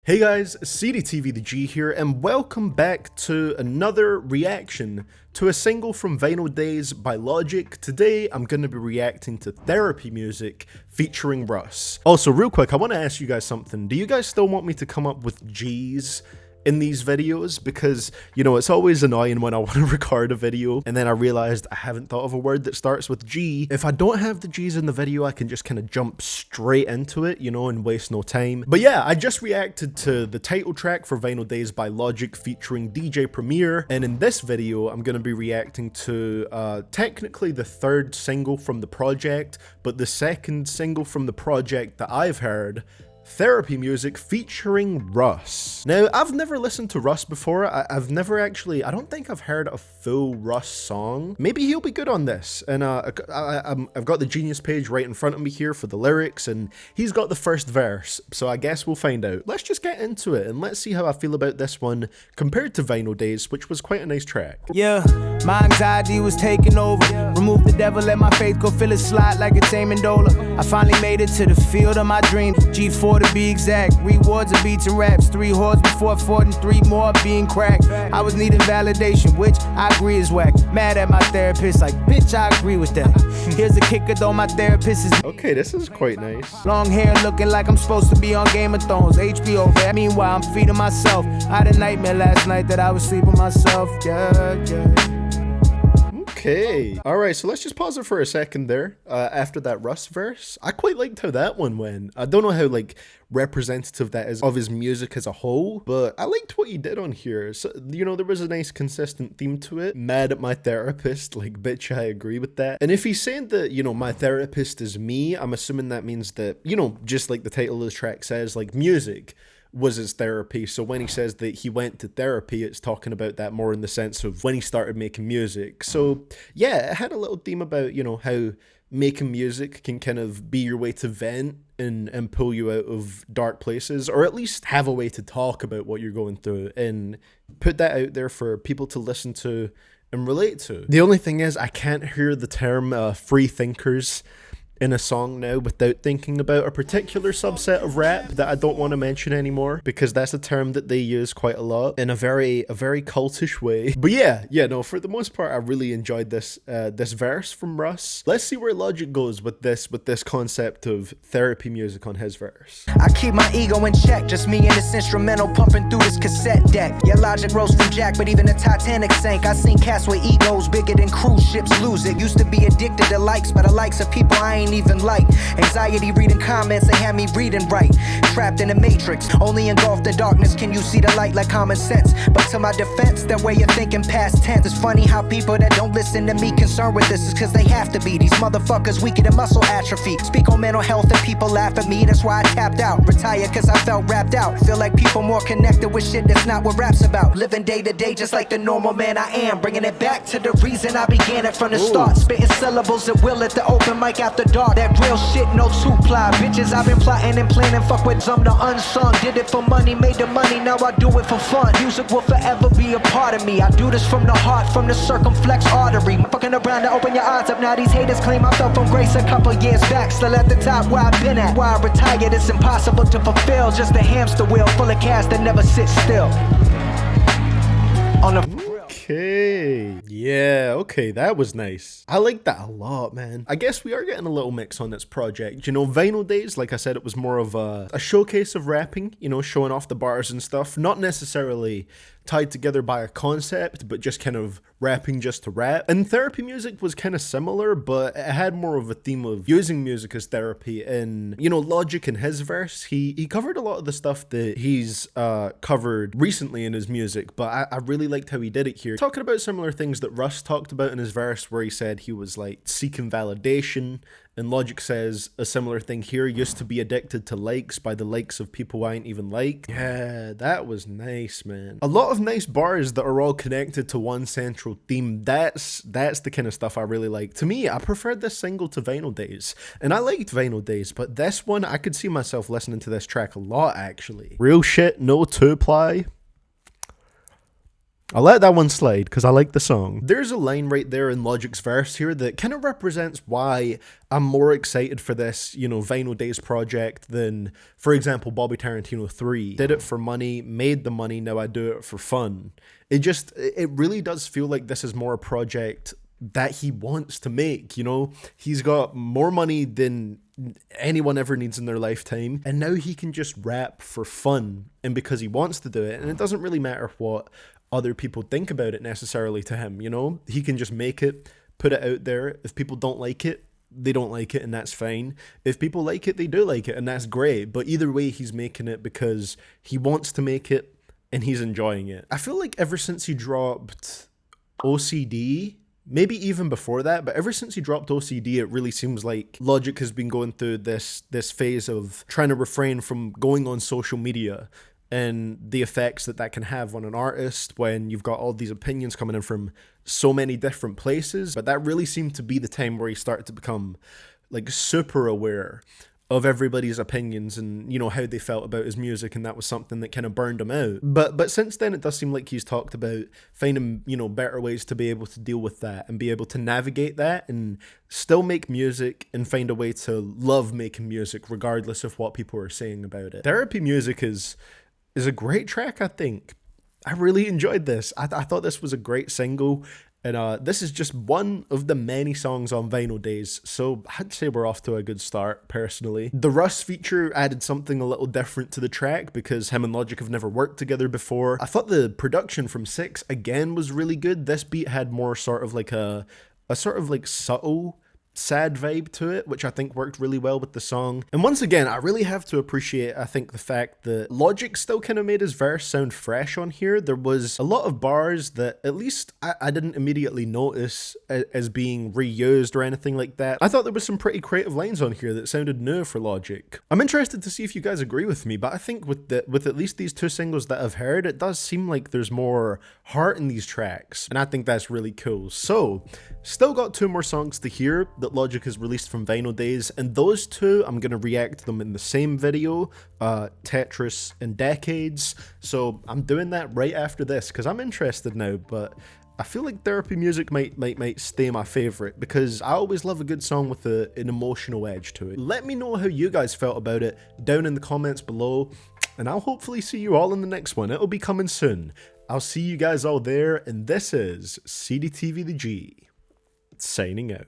Hey guys, CDTVthaG here, and welcome back to another reaction to a single from Vinyl Days by Logic. Today I'm going to be reacting to Therapy Music featuring Russ. Also, real quick, I want to ask you guys something. Do you guys still want me to come up with G's in these videos? Because, you know, it's always annoying when I want to record a video and then I realized I haven't thought of a word that starts with G. If I don't have the G's in the video, I can just kind of jump straight into it, you know, and waste no time. But yeah, I just reacted to the title track for Vinyl Days by Logic featuring DJ Premier, and in this video I'm going to be reacting to technically the third single from the project, but the second single from the project that I've heard, Therapy Music featuring Russ. Now, I've never listened to Russ before. I've never actually, I don't think I've heard a full Russ song. Maybe he'll be good on this. And I've got the Genius page right in front of me here for the lyrics, and he's got the first verse, so I guess we'll find out. Let's just get into it, and let's see how I feel about this one compared to Vinyl Days, which was quite a nice track. Yeah, my anxiety was taking over. Remove the devil, let my faith go, feel it slide like it's Amendola. I finally made it to the field of my dreams. G4 to be exact, rewards of beats and raps. 3 whores before 4 and 3 more being cracked. I was needing validation, which I agree is whack. Mad at my therapist, like, bitch, I agree with that. Here's a kicker though, my therapist is okay, this is quite nice. long hair looking like I'm supposed to be on Game of Thrones, HBO. Meanwhile, I'm feeding myself. I had a nightmare last night that I was sleeping myself. Yeah. Okay. Alright, so let's just pause it for a second there. After that Russ verse, I quite liked how that one went. I don't know how, like, representative that is of his music as a whole, but I liked what he did on here. So, you know, there was a nice consistent theme to it. Mad at my therapist, like, bitch, I agree with that. And if he's saying that, you know, my therapist is me, I'm assuming that means that, you know, just like the title of the track says, like, music was his therapy. So when he says that he went to therapy, it's talking about that more in the sense of when he started making music. So yeah, it had a little theme about, you know, how making music can kind of be your way to vent and pull you out of dark places, or at least have a way to talk about what you're going through and put that out there for people to listen to and relate to. The only thing is, I can't hear the term free thinkers in a song now without thinking about a particular subset of rap that I don't want to mention anymore, because that's a term that they use quite a lot in a very cultish way. But yeah, no, for the most part, I really enjoyed this this verse from Russ. Let's see where Logic goes with this concept of therapy music on his verse. I keep my ego in check, just me and this instrumental pumping through this cassette deck. Yeah, Logic rose from Jack, but even the Titanic sank. I seen cats with egos bigger than cruise ships lose it. Used to be addicted to likes, but the likes of people I ain't even like. Anxiety reading comments, they had me reading right. Trapped in a matrix, only engulfed in darkness can you see the light like common sense. But to my defense, that way of thinking past tense. It's funny how people that don't listen to me concerned with this is cause they have to be. These motherfuckers weaker than muscle atrophy. Speak on mental health and people laugh at me, that's why I tapped out. Retired cause I felt wrapped out. Feel like people more connected with shit that's not what rap's about. Living day to day just like the normal man I am. Bringing it back to the reason I began it from the start. Spitting syllables at will at the open mic after dark. That real shit, no two-ply. Bitches, I've been plotting and planning. Fuck with some the unsung. Did it for money, made the money, now I do it for fun. Music will forever be a part of me. I do this from the heart, from the circumflex artery. Fucking around to open your eyes up. Now these haters claim I fell from grace a couple years back. Still at the top where I've been at. Why I retired, it's impossible to fulfill. Just a hamster wheel full of cash that never sits still. On the okay, yeah, okay, that was nice. I like that a lot, man. I guess we are getting a little mix on this project. You know, Vinyl Days, like I said, it was more of a showcase of rapping, you know, showing off the bars and stuff. Not necessarily tied together by a concept, but just kind of rapping just to rap. And Therapy Music was kind of similar, but it had more of a theme of using music as therapy. And, you know, Logic in his verse, he covered a lot of the stuff that he's covered recently in his music, but I really liked how he did it here. Talking about similar things that Russ talked about in his verse, where he said he was like seeking validation, and Logic says a similar thing here. Used to be addicted to likes by the likes of people I ain't even like. Yeah, that was nice, man. A lot of nice bars that are all connected to one central theme. That's the kind of stuff I really like. To me, I preferred this single to Vinyl Days, and I liked Vinyl Days, but this one, I could see myself listening to this track a lot, actually. Real shit, no two-ply. I'll let that one slide because I like the song. There's a line right there in Logic's verse here that kind of represents why I'm more excited for this, you know, Vinyl Days project than, for example, Bobby Tarantino 3. Did it for money, made the money, now I do it for fun. It really does feel like this is more a project that he wants to make, you know? He's got more money than anyone ever needs in their lifetime, and now he can just rap for fun and because he wants to do it, and it doesn't really matter what other people think about it necessarily to him, you know? He can just make it, put it out there. If people don't like it, they don't like it, and that's fine. If people like it, they do like it, and that's great. But either way, he's making it because he wants to make it and he's enjoying it. I feel like ever since he dropped OCD, maybe even before that, but ever since he dropped OCD, it really seems like Logic has been going through this phase of trying to refrain from going on social media and the effects that can have on an artist when you've got all these opinions coming in from so many different places. But that really seemed to be the time where he started to become like super aware of everybody's opinions and, you know, how they felt about his music, and that was something that kind of burned him out. But since then, it does seem like he's talked about finding, you know, better ways to be able to deal with that and be able to navigate that and still make music and find a way to love making music regardless of what people are saying about it. Therapy Music is a great track, I think. I really enjoyed this. I thought this was a great single, and this is just one of the many songs on Vinyl Days, so I'd say we're off to a good start, personally. The Russ feature added something a little different to the track because him and Logic have never worked together before. I thought the production from 6, again, was really good. This beat had more sort of like a sort of like subtle sad vibe to it, which I think worked really well with the song. And once again, I really have to appreciate, I think, the fact that Logic still kind of made his verse sound fresh on here. There was a lot of bars that at least I didn't immediately notice as being reused or anything like that. I thought there was some pretty creative lines on here that sounded new for Logic. I'm interested to see if you guys agree with me, but I think with at least these 2 singles that I've heard, it does seem like there's more heart in these tracks, and I think that's really cool. So, still got 2 more songs to hear that Logic has released from Vinyl Days, and those 2, I'm going to react to them in the same video, Tetris and Decades, so I'm doing that right after this, because I'm interested now, but I feel like Therapy Music might stay my favourite, because I always love a good song with an emotional edge to it. Let me know how you guys felt about it down in the comments below, and I'll hopefully see you all in the next one. It'll be coming soon. I'll see you guys all there, and this is CDTVthaG, signing out.